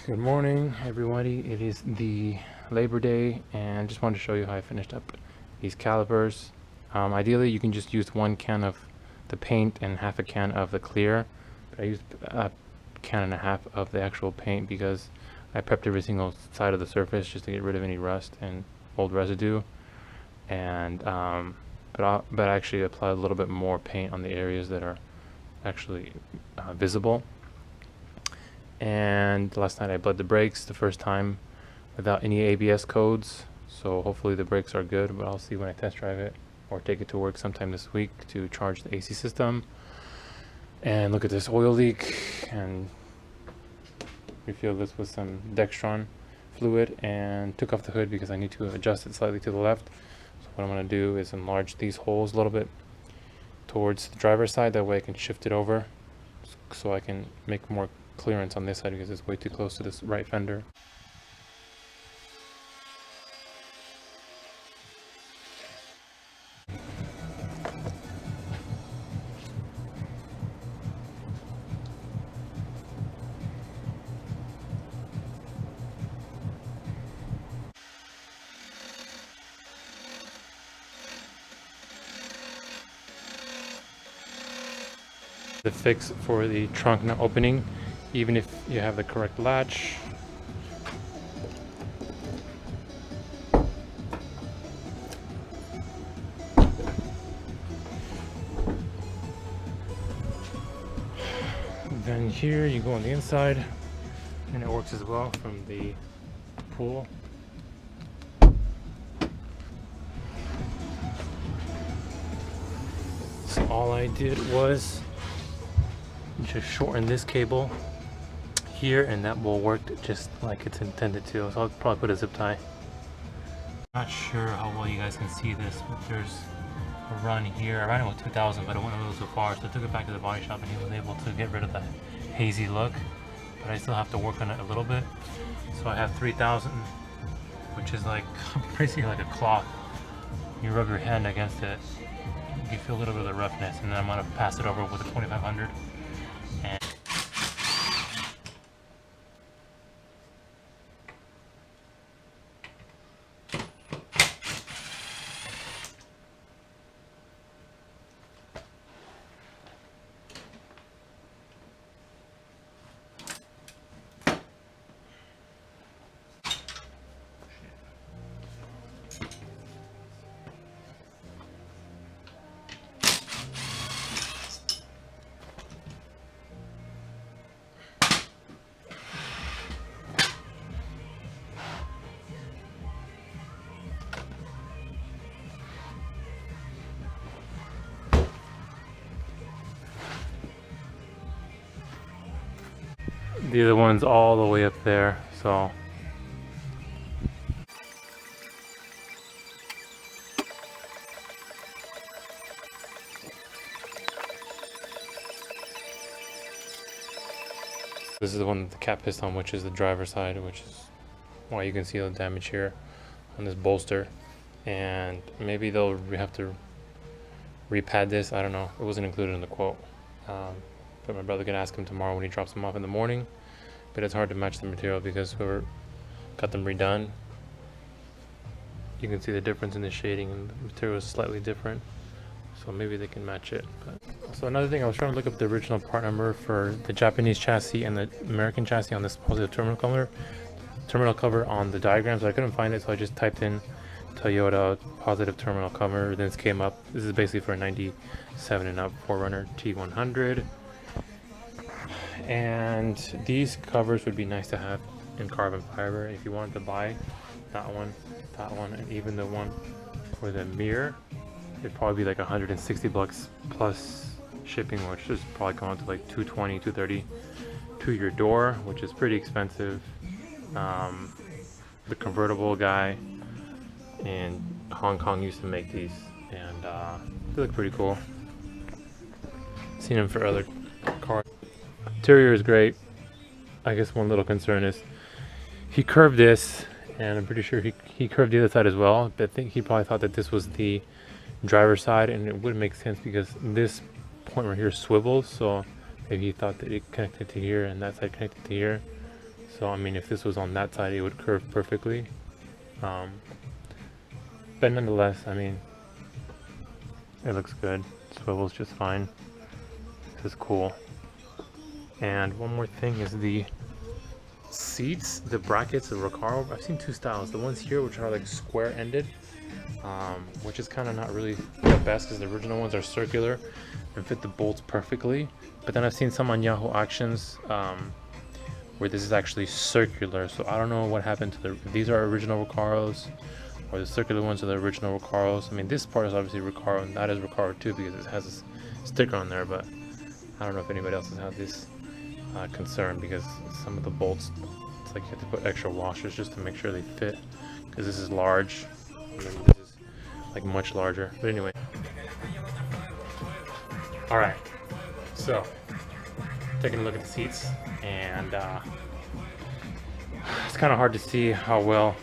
Good morning, everybody. It is the Labor Day, and just wanted to show you how I finished up these calipers. Ideally, you can just use 1 can of the paint and half a can of the clear, but I used a can and a half of the actual paint because I prepped every single side of the surface just to get rid of any rust and old residue. And but I actually applied a little bit more paint on the areas that are actually visible. And last night I bled the brakes the first time without any ABS codes, so hopefully the brakes are good, but I'll see when I test drive it or take it to work sometime this week to charge the AC system. And look at this oil leak, and refill this with some Dextron fluid, and took off the hood because I need to adjust it slightly to the left. So what I'm going to do is enlarge these holes a little bit towards the driver's side, that way I can shift it over so I can make more clearance on this side because it's way too close to this right fender. The fix for the trunk not opening, even if you have the correct latch. Then here you go on the inside, and it works as well from the pull. So all I did was just shorten this cable here, and that will work just like it's intended to. So I'll probably put a zip tie. Not sure how well you guys can see this, but there's a run here. I ran it with 2000, but it went a little too far, so I took it back to the body shop and he was able to get rid of the hazy look, but I still have to work on it a little bit. So I have 3000, which is like basically like a cloth. You rub your hand against it, you feel a little bit of the roughness, and then I'm gonna pass it over with a 2500. And the other one's all the way up there, so this is the one with the cap piston, which is the driver's side, which is why you can see the damage here on this bolster. And maybe they'll have to repad this, I don't know, it wasn't included in the quote. But my brother can ask him tomorrow when he drops them off in the morning. But it's hard to match the material because whoever got them redone, you can see the difference in the shading, and the material is slightly different, so maybe they can match it. But so another thing, I was trying to look up the original part number for the Japanese chassis and the American chassis on this positive terminal cover on the diagrams, but I couldn't find it, so I just typed in Toyota positive terminal cover. Then this came up. This is basically for a 97 and up 4Runner T100. And these covers would be nice to have in carbon fiber. If you wanted to buy that one, and even the one for the mirror, it'd probably be like 160 bucks plus shipping, which is probably come out to like 220, 230 to your door, which is pretty expensive. The convertible guy in Hong Kong used to make these, and they look pretty cool. Seen them for other cars. Interior is great. I guess one little concern is he curved this, and I'm pretty sure he curved the other side as well, but I think he probably thought that this was the driver's side, and it wouldn't make sense because this point right here swivels, so maybe he thought that it connected to here and that side connected to here. So I mean, if this was on that side, it would curve perfectly. But nonetheless, I mean, it looks good. Swivels just fine. This is cool. And one more thing is the seats, the brackets, the Recaro. I've seen two styles. The ones here, which are like square ended, which is kind of not really the best because the original ones are circular and fit the bolts perfectly. But then I've seen some on Yahoo Auctions where this is actually circular. So I don't know what happened to the, these are original Recaros or the circular ones are the original Recaros. I mean, this part is obviously Recaro and that is Recaro too because it has a sticker on there, but I don't know if anybody else has had this concern because some of the bolts, it's like you have to put extra washers just to make sure they fit because this is large and then this is like much larger. But anyway, all right, so taking a look at the seats, and it's kind of hard to see how well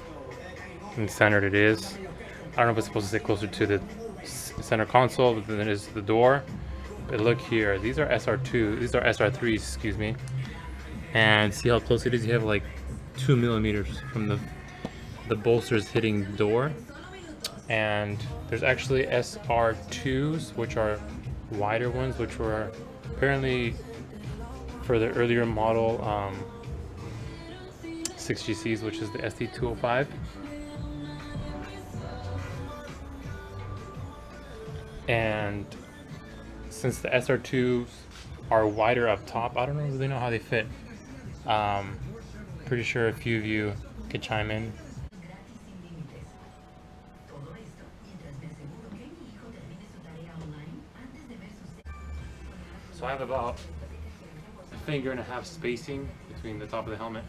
centered it is. I don't know if it's supposed to sit closer to the center console than it is to the door. But look here, these are SR2, these are SR3s, excuse me. And see how close it is? You have like 2 millimeters from the bolsters hitting the door. And there's actually SR2s, which are wider ones, which were apparently for the earlier model 6GCs, which is the ST205. And since the SR2s are wider up top, I don't really know how they fit. Pretty sure a few of you could chime in. So I have about a finger and a half spacing between the top of the helmet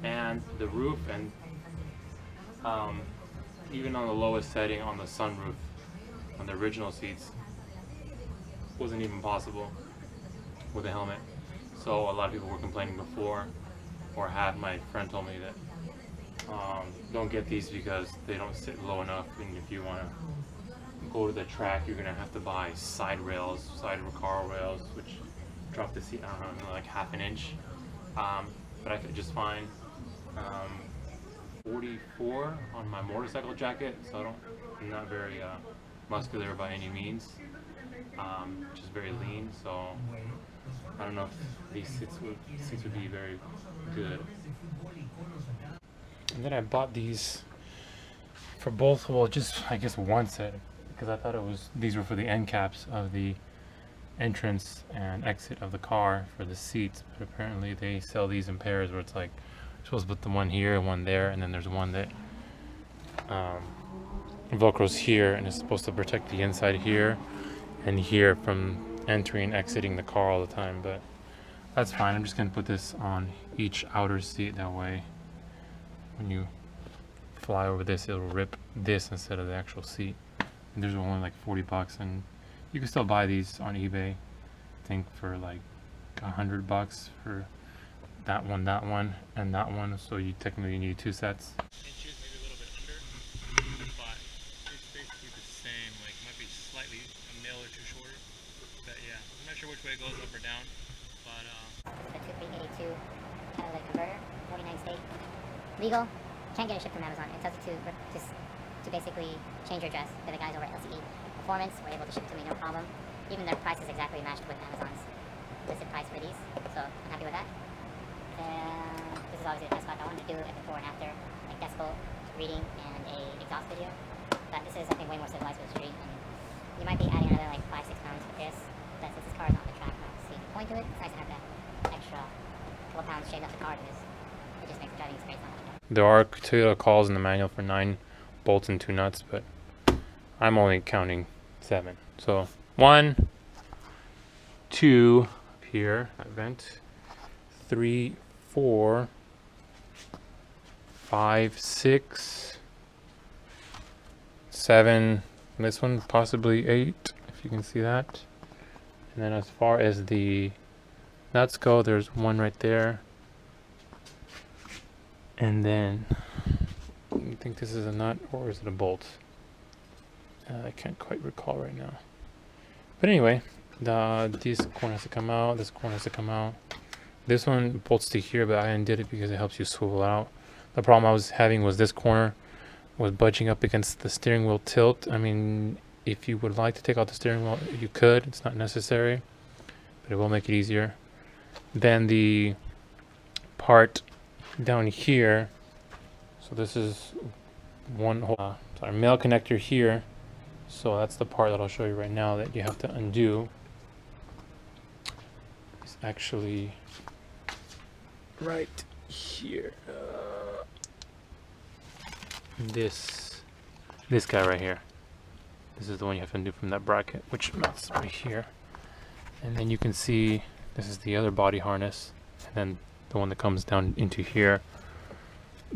and the roof, and even on the lowest setting on the sunroof on the original seats wasn't even possible with a helmet. So a lot of people were complaining before, or had my friend told me that don't get these because they don't sit low enough, and if you want to go to the track you're gonna have to buy side rails, side Recaro rails, which drop the seat, I don't know, like half an inch. But I could just find 44 on my motorcycle jacket, so I'm not very muscular by any means, just very lean, so I don't know if these seats would be very good. And then I bought these for both, well, just I guess one set, because I thought these were for the end caps of the entrance and exit of the car for the seats, but apparently they sell these in pairs where it's like you're supposed to put the one here and one there, and then there's one that velcros here and it's supposed to protect the inside here and here from entering and exiting the car all the time. But that's fine. I'm just gonna put this on each outer seat, that way when you fly over this it'll rip this instead of the actual seat. And there's only like 40 bucks, and you can still buy these on eBay, I think for like $100 for that one, and that one, so you technically need 2 sets. Inches, maybe a little bit under, but it's basically the same, like might be slightly a mil or 2 shorter, but yeah, I'm not sure which way it goes, up or down, but the 2382 catalytic converter, 49 state, legal, can't get it shipped from Amazon. It tells you to basically change your address. The guys over at LCE Performance were able to ship it to me, no problem. Even their price is exactly matched with Amazon's listed price for these, so I'm happy with that. And this is obviously the test spot. I wanted to do a before and after, like decibel reading and a exhaust video. But this is, I think, way more civilized for the street, and you might be adding another like 5-6 pounds with this. But since this car is on the track, I don't see the point to it. It's nice to have that extra couple pounds shaved off the car. It just makes the driving experience so much better. there are Celica calls in the manual for 9 bolts and 2 nuts, but I'm only counting 7. So 1, 2 up here, that vent, 3, 4, 5, 6, 7, this one possibly 8, if you can see that. And then as far as the nuts go, there's one right there. And then, you think this is a nut or is it a bolt? I can't quite recall right now. But anyway, this corner has to come out, this corner has to come out. This one bolts to here, but I undid it because it helps you swivel out. The problem I was having was this corner was budging up against the steering wheel tilt. I mean, if you would like to take out the steering wheel, you could. It's not necessary, but it will make it easier. Then the part down here, so this is one whole male connector here. So that's the part that I'll show you right now that you have to undo. It's actually right here. This guy right here. This is the one you have to undo from that bracket, which mounts right here. And then you can see this is the other body harness, and then the one that comes down into here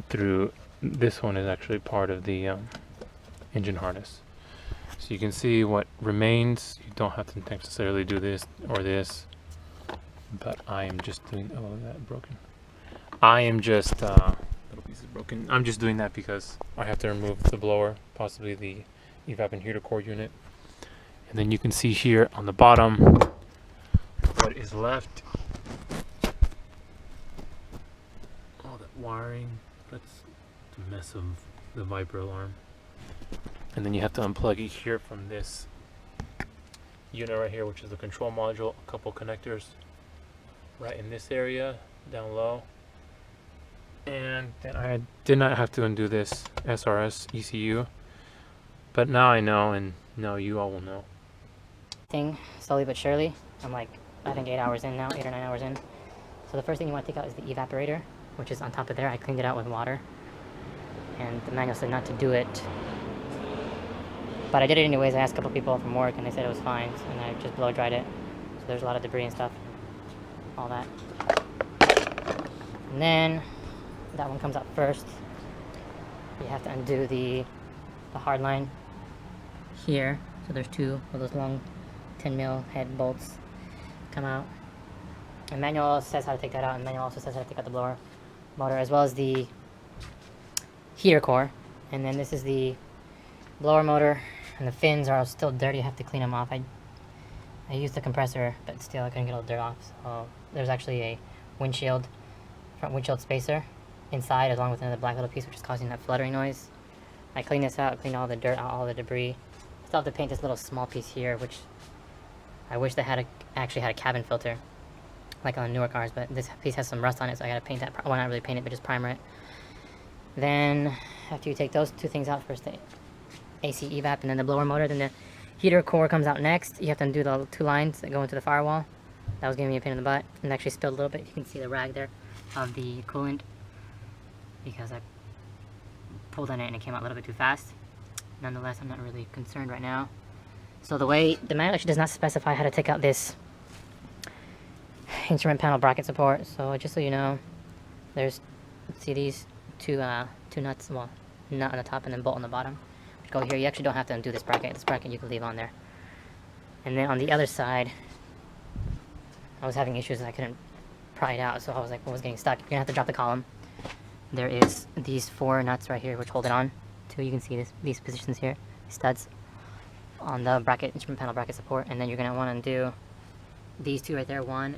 through this one is actually part of the engine harness. So you can see what remains. You don't have to necessarily do this or this, but I am just doing, oh, that broken. I am just, little piece is broken. I'm just doing that because I have to remove the blower, possibly the evap and heater core unit. And then you can see here on the bottom what is left. All that wiring, that's the mess of the Viper alarm. And then you have to unplug it here from this unit right here, which is the control module, a couple connectors right in this area down low. And then I did not have to undo this SRS ECU, but now I know, and now you all will know. Slowly but surely. I'm like, I think 8 hours in now, 8 or 9 hours in. So the first thing you want to take out is the evaporator, which is on top of there. I cleaned it out with water, and the manual said not to do it, but I did it anyways. I asked a couple people from work, and they said it was fine, and I just blow dried it. So there's a lot of debris and stuff, all that. And then that one comes out first. You have to undo the hard line here. So there's two of those long 10mm head bolts come out. And manual says how to take that out, and manual also says how to take out the blower motor, as well as the heater core. And then this is the blower motor, and the fins are still dirty. I have to clean them off. I used the compressor, but still I couldn't get all the dirt off. So there's actually a windshield, front windshield spacer inside, along with another black little piece which is causing that fluttering noise. I cleaned this out, cleaned all the dirt out, all the debris. Still have to paint this little small piece here, which I wish they had actually had a cabin filter like on newer cars, but this piece has some rust on it, so I gotta paint that. Well, not really paint it, but just primer it. Then after you take those two things out, first the AC evap and then the blower motor, then the heater core comes out next. You have to undo the two lines that go into the firewall. That was giving me a pain in the butt, and actually spilled a little bit. You can see the rag there of the coolant because I pulled on it and it came out a little bit too fast. Nonetheless, I'm not really concerned right now. So the manual actually does not specify how to take out this instrument panel bracket support. So just so you know, there's, see these two nuts, well, nut on the top and then bolt on the bottom, which go here. You actually don't have to undo this bracket. This bracket you can leave on there. And then on the other side, I was having issues and I couldn't pry it out, so I was like, well, I was getting stuck. You're gonna have to drop the column. There is these four nuts right here which hold it on to. You can see these positions here, studs on the bracket, instrument panel bracket support, and then you're gonna want to undo these two right there, 1,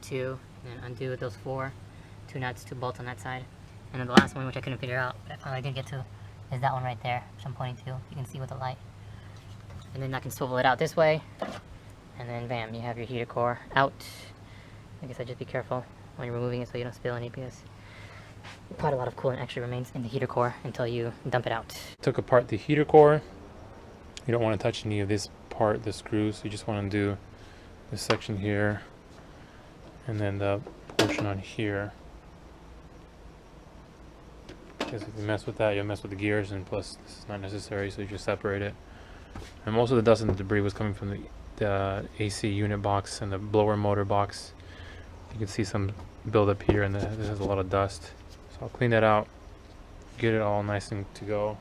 2, and then undo those two nuts, 2 bolts on that side. And then the last one, which I couldn't figure out, but I finally did get to, is that one right there, which I'm pointing to. You can see with the light. And then I can swivel it out this way, and then bam, you have your heater core out. I guess I just be careful when you're removing it so you don't spill any, because quite a lot of coolant actually remains in the heater core until you dump it out. Took apart the heater core. You don't want to touch any of this part, the screws. You just want to do this section here and then the portion on here, because if you mess with that, you'll mess with the gears, and plus this is not necessary, so you just separate it. And most of the dust and the debris was coming from the AC unit box and the blower motor box. You can see some buildup here, and this has a lot of dust. So I'll clean that out, get it all nice and to go.